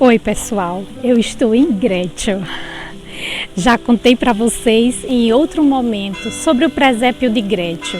Oi pessoal, eu estou em Grétio. Já contei para vocês em outro momento sobre o presépio de Grétio,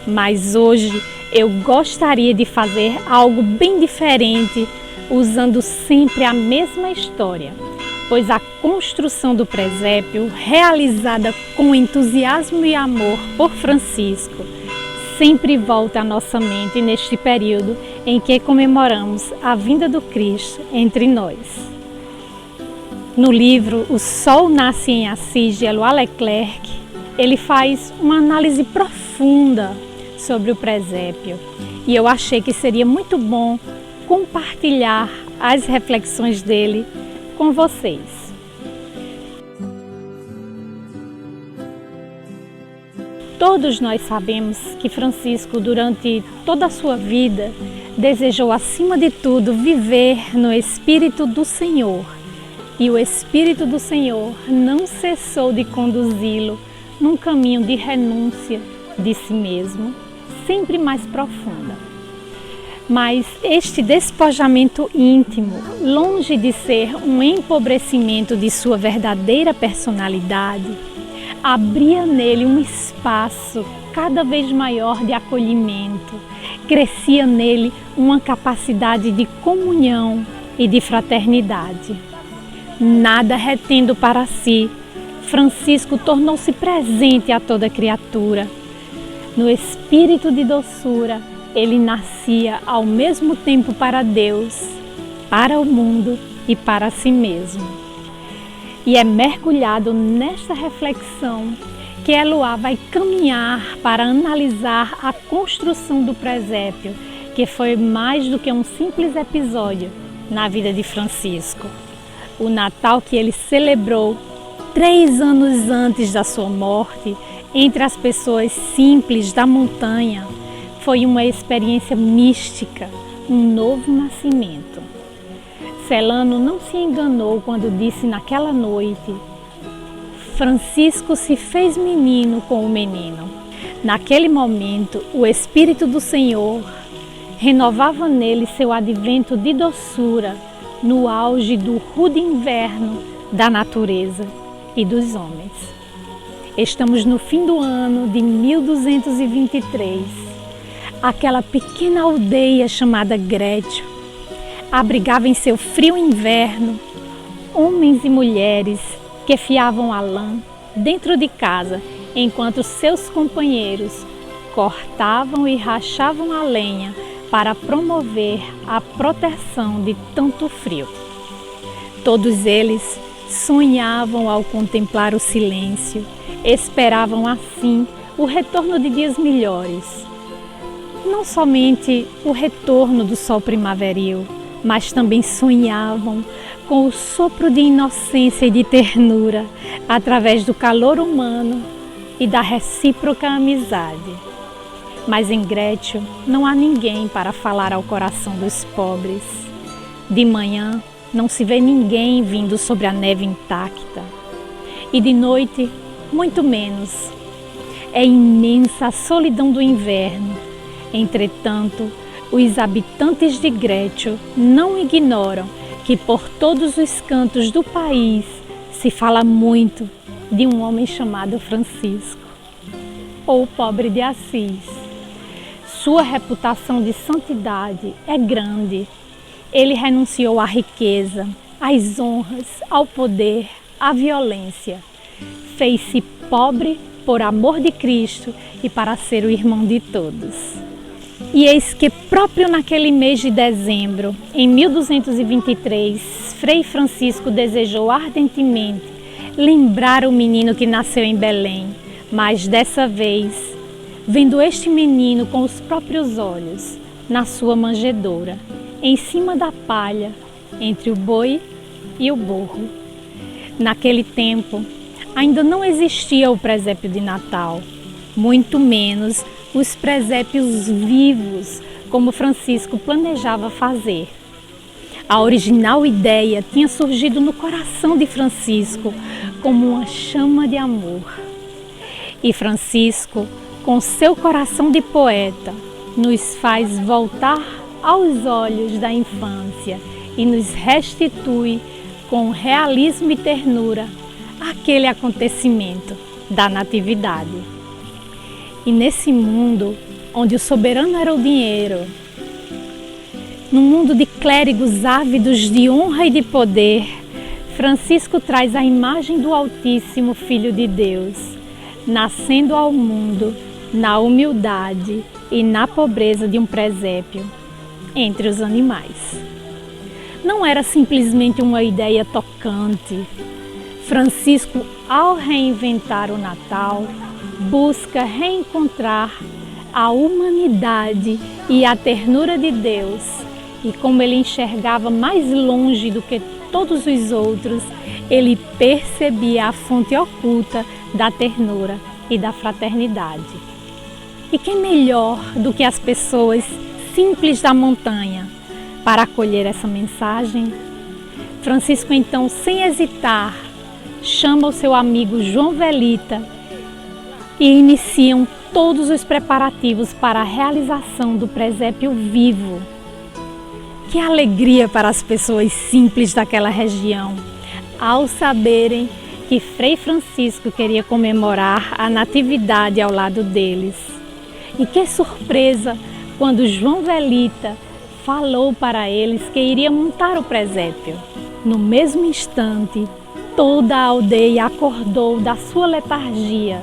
mas hoje eu gostaria de fazer algo bem diferente, usando sempre a mesma história, pois a construção do presépio, realizada com entusiasmo e amor por Francisco, sempre volta à nossa mente neste período em que comemoramos a vinda do Cristo entre nós. No livro O Sol Nasce em Assis, de Éloi Leclerc, ele faz uma análise profunda sobre o presépio e eu achei que seria muito bom compartilhar as reflexões dele com vocês. Todos nós sabemos que Francisco, durante toda a sua vida, desejou, acima de tudo, viver no Espírito do Senhor. E o Espírito do Senhor não cessou de conduzi-lo num caminho de renúncia de si mesmo, sempre mais profunda. Mas este despojamento íntimo, longe de ser um empobrecimento de sua verdadeira personalidade, abria nele um espaço cada vez maior de acolhimento, crescia nele uma capacidade de comunhão e de fraternidade. Nada retendo para si, Francisco tornou-se presente a toda criatura. No espírito de doçura, ele nascia ao mesmo tempo para Deus, para o mundo e para si mesmo. E é mergulhado nesta reflexão que Éloi vai caminhar para analisar a construção do presépio, que foi mais do que um simples episódio na vida de Francisco. O Natal que ele celebrou 3 anos antes da sua morte, entre as pessoas simples da montanha, foi uma experiência mística, um novo nascimento. Celano não se enganou quando disse naquela noite: Francisco se fez menino com o menino. Naquele momento, o Espírito do Senhor renovava nele seu advento de doçura no auge do rude inverno da natureza e dos homens. Estamos no fim do ano de 1223. Aquela pequena aldeia chamada Grétio abrigava em seu frio inverno homens e mulheres que fiavam a lã dentro de casa, enquanto seus companheiros cortavam e rachavam a lenha para promover a proteção de tanto frio. Todos eles sonhavam ao contemplar o silêncio, esperavam assim o retorno de dias melhores. Não somente o retorno do sol primaveril, mas também sonhavam com o sopro de inocência e de ternura através do calor humano e da recíproca amizade. Mas em Grétio não há ninguém para falar ao coração dos pobres. De manhã não se vê ninguém vindo sobre a neve intacta, e de noite muito menos. É imensa a solidão do inverno. Entretanto, os habitantes de Grétio não ignoram que por todos os cantos do país se fala muito de um homem chamado Francisco, ou o pobre de Assis. Sua reputação de santidade é grande. Ele renunciou à riqueza, às honras, ao poder, à violência. Fez-se pobre por amor de Cristo e para ser o irmão de todos. E eis que próprio naquele mês de dezembro, em 1223, Frei Francisco desejou ardentemente lembrar o menino que nasceu em Belém, mas dessa vez, vendo este menino com os próprios olhos, na sua manjedoura, em cima da palha, entre o boi e o burro. Naquele tempo, ainda não existia o presépio de Natal, muito menos os presépios vivos, como Francisco planejava fazer. A original ideia tinha surgido no coração de Francisco como uma chama de amor. E Francisco, com seu coração de poeta, nos faz voltar aos olhos da infância e nos restitui com realismo e ternura aquele acontecimento da natividade. E nesse mundo onde o soberano era o dinheiro, num mundo de clérigos ávidos de honra e de poder, Francisco traz a imagem do Altíssimo Filho de Deus, nascendo ao mundo na humildade e na pobreza de um presépio entre os animais. Não era simplesmente uma ideia tocante. Francisco, ao reinventar o Natal, busca reencontrar a humanidade e a ternura de Deus. E como ele enxergava mais longe do que todos os outros, ele percebia a fonte oculta da ternura e da fraternidade. E quem melhor do que as pessoas simples da montanha para acolher essa mensagem? Francisco, então, sem hesitar, chama o seu amigo João Velita e iniciam todos os preparativos para a realização do presépio vivo. Que alegria para as pessoas simples daquela região, ao saberem que Frei Francisco queria comemorar a natividade ao lado deles. E que surpresa quando João Velita falou para eles que iria montar o presépio. No mesmo instante, toda a aldeia acordou da sua letargia.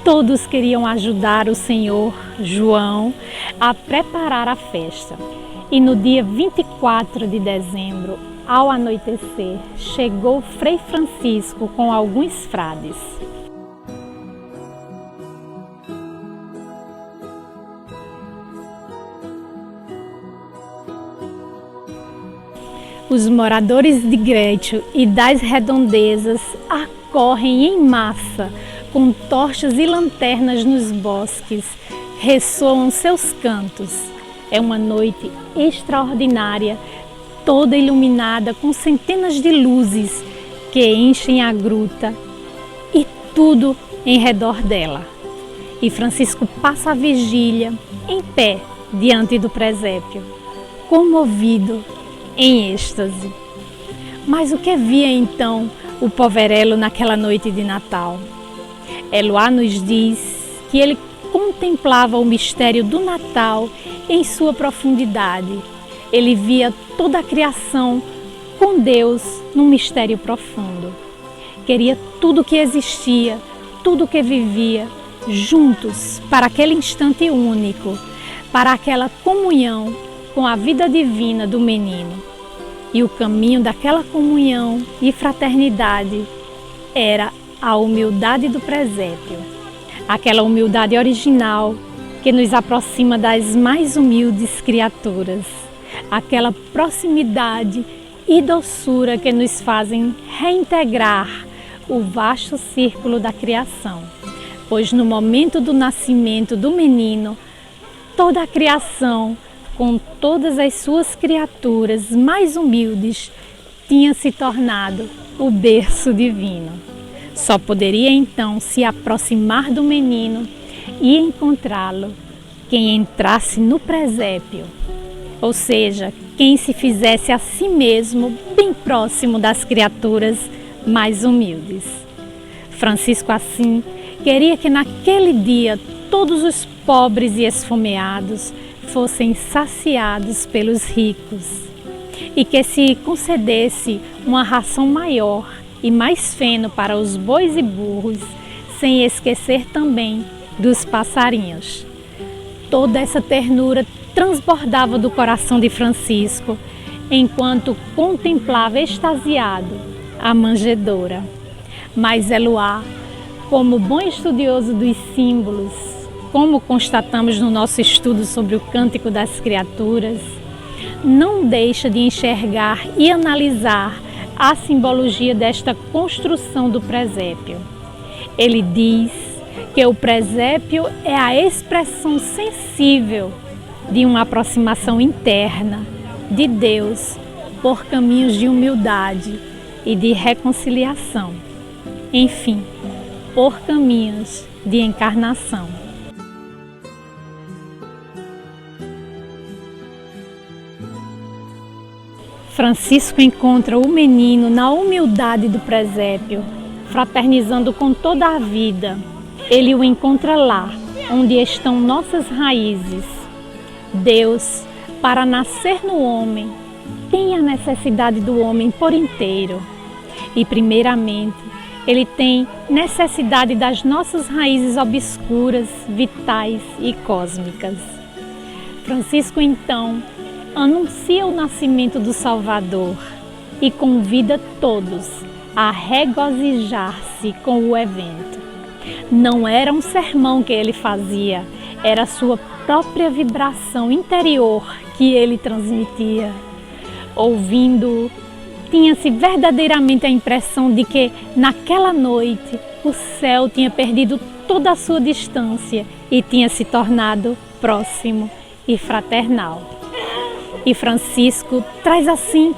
Todos queriam ajudar o senhor João a preparar a festa. E no dia 24 de dezembro, ao anoitecer, chegou Frei Francisco com alguns frades. Os moradores de Grétio e das redondezas acorrem em massa, com tochas e lanternas nos bosques, ressoam seus cantos. É uma noite extraordinária, toda iluminada com centenas de luzes que enchem a gruta e tudo em redor dela. E Francisco passa a vigília em pé diante do presépio, comovido, em êxtase. Mas o que via então o poverello naquela noite de Natal? Eloá nos diz que ele contemplava o mistério do Natal em sua profundidade. Ele via toda a criação com Deus num mistério profundo. Queria tudo que existia, tudo que vivia, juntos para aquele instante único, para aquela comunhão com a vida divina do menino. E o caminho daquela comunhão e fraternidade era a humildade do presépio. Aquela humildade original que nos aproxima das mais humildes criaturas. Aquela proximidade e doçura que nos fazem reintegrar o vasto círculo da criação. Pois no momento do nascimento do menino, toda a criação, com todas as suas criaturas mais humildes, tinha se tornado o berço divino. Só poderia então se aproximar do menino e encontrá-lo quem entrasse no presépio, ou seja, quem se fizesse a si mesmo bem próximo das criaturas mais humildes. Francisco, assim, queria que naquele dia todos os pobres e esfomeados fossem saciados pelos ricos e que se concedesse uma ração maior e mais feno para os bois e burros, sem esquecer também dos passarinhos. Toda essa ternura transbordava do coração de Francisco, enquanto contemplava extasiado a manjedoura. Mas Eloá, como bom estudioso dos símbolos, como constatamos no nosso estudo sobre o Cântico das Criaturas, não deixa de enxergar e analisar a simbologia desta construção do presépio. Ele diz que o presépio é a expressão sensível de uma aproximação interna de Deus por caminhos de humildade e de reconciliação. Enfim, por caminhos de encarnação. Francisco encontra o menino na humildade do presépio, fraternizando com toda a vida. Ele o encontra lá, onde estão nossas raízes. Deus, para nascer no homem, tem a necessidade do homem por inteiro. E, primeiramente, Ele tem necessidade das nossas raízes obscuras, vitais e cósmicas. Francisco, então, anuncia o nascimento do Salvador e convida todos a regozijar-se com o evento. Não era um sermão que ele fazia, era a sua própria vibração interior que ele transmitia. Ouvindo-o, tinha-se verdadeiramente a impressão de que, naquela noite, o céu tinha perdido toda a sua distância e tinha se tornado próximo e fraternal. E Francisco traz assim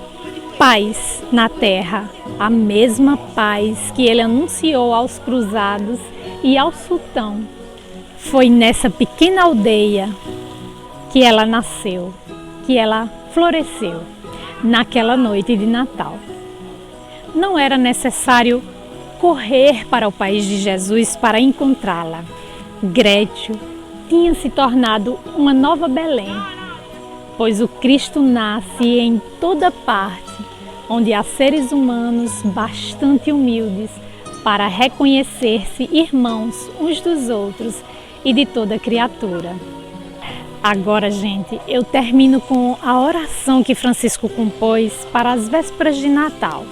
paz na terra, a mesma paz que ele anunciou aos cruzados e ao sultão. Foi nessa pequena aldeia que ela nasceu, que ela floresceu, naquela noite de Natal. Não era necessário correr para o país de Jesus para encontrá-la. Grétio tinha se tornado uma nova Belém, pois o Cristo nasce em toda parte, onde há seres humanos bastante humildes para reconhecer-se irmãos uns dos outros e de toda criatura. Agora, gente, eu termino com a oração que Francisco compôs para as vésperas de Natal.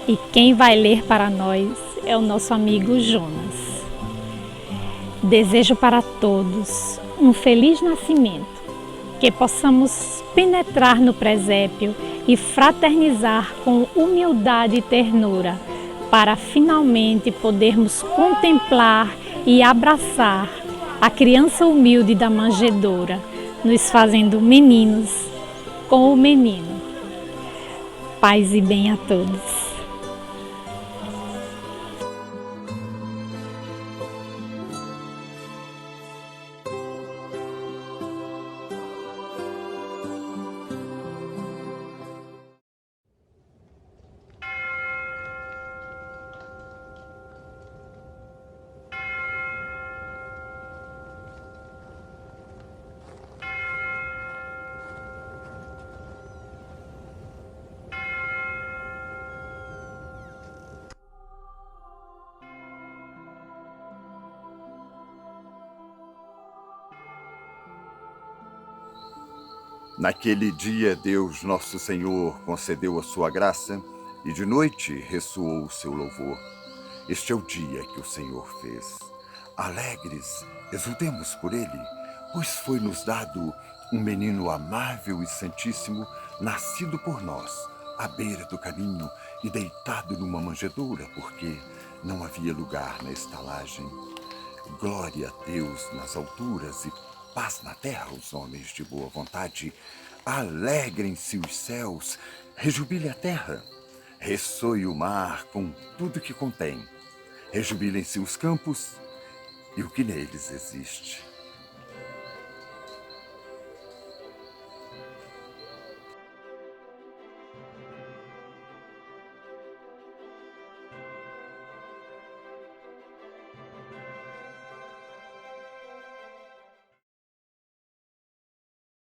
E quem vai ler para nós é o nosso amigo Jonas. Desejo para todos um feliz nascimento, que possamos penetrar no presépio e fraternizar com humildade e ternura, para finalmente podermos contemplar e abraçar a criança humilde da manjedoura, nos fazendo meninos com o menino. Paz e bem a todos. Naquele dia, Deus Nosso Senhor concedeu a sua graça e de noite ressoou o seu louvor. Este é o dia que o Senhor fez. Alegres, exultemos por ele, pois foi-nos dado um menino amável e santíssimo, nascido por nós, à beira do caminho e deitado numa manjedoura, porque não havia lugar na estalagem. Glória a Deus nas alturas e paz na terra aos homens de boa vontade. Alegrem-se os céus, rejubile a terra, ressoe o mar com tudo que contém. Rejubilem-se os campos e o que neles existe.